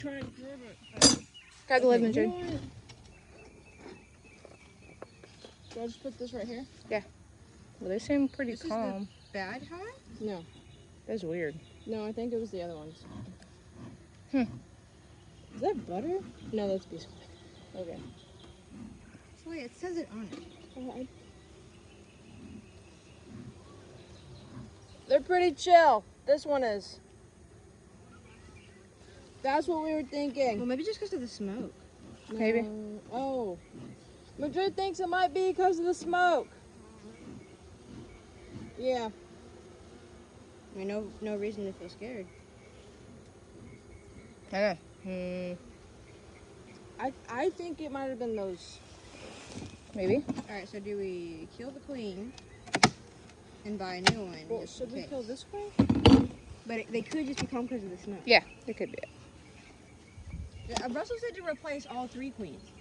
Trying to grab it. Grab the lid, Madrid. Do I just put this right here? Yeah. Well, they seem pretty This calm. Is the bad hive? No. That's weird. No, I think it was the other ones. Hmm. Is that butter? No, that's beeswax. Okay. So wait, it says it on it. They're pretty chill. This one is. That's what we were thinking. Well, maybe just because of the smoke. Maybe. Oh. Madrid thinks it might be because of the smoke. Yeah. I mean, no reason to feel scared. I know. I think it might have been those. Maybe. Alright, so do we kill the queen and buy a new one? Well, should we kill this queen? But they could just become because of the smoke. Yeah, it could be it. Russell said to replace all 3 queens.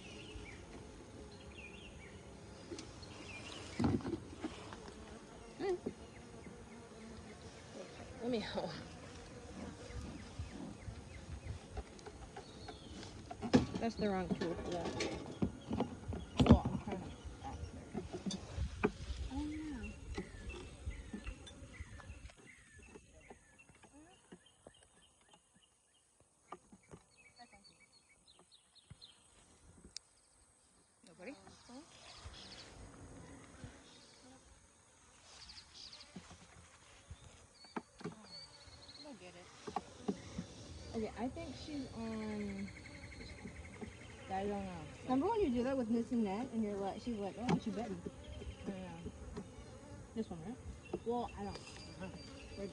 Let me help. That's the wrong tool for that. Well, I'm trying to. Oh no. Nobody? We'll get it. Okay, I think she's on. I don't know. Remember when you do that with Miss Annette and you're like, she's like, oh, what you betting? I don't know. This one, right? Well, I don't.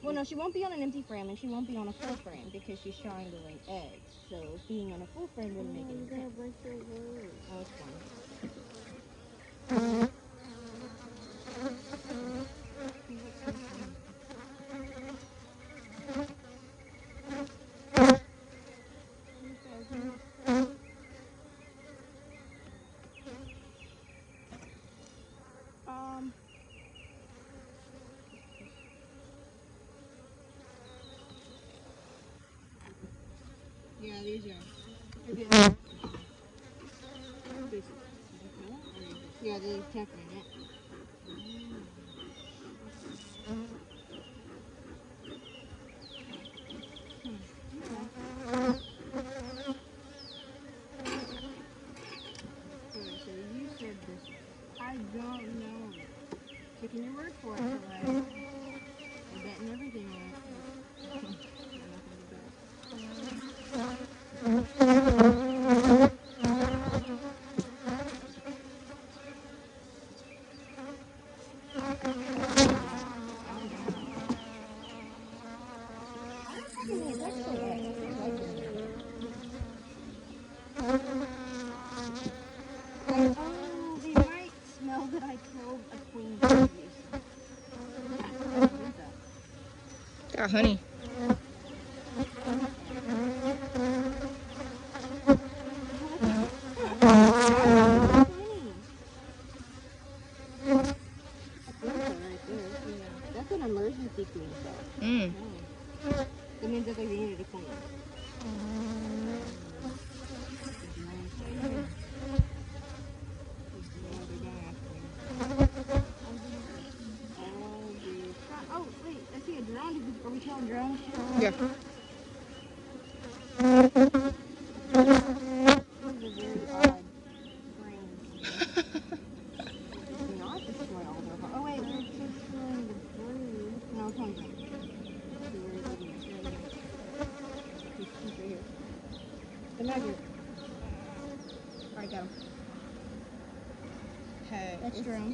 Well, no, she won't be on an empty frame and she won't be on a full frame because she's trying to lay eggs. So being on a full frame wouldn't make any sense. break your word. Oh, it's fine. Yeah, these are. Yeah, they're tapping it. So you said this. I don't know. Taking your word for it, right? I'm betting everything on it. They might smell that I killed a queen bee. Got honey. That's an emergency queen cell. Mm. That means that they needed a queen. Oh, wait, I see a drone. Are we killing drones? Yeah. Oh wait, they're destroying the brood. No, it's on them. He's right here. The magnet. Alright, got him. Hey. That's drone.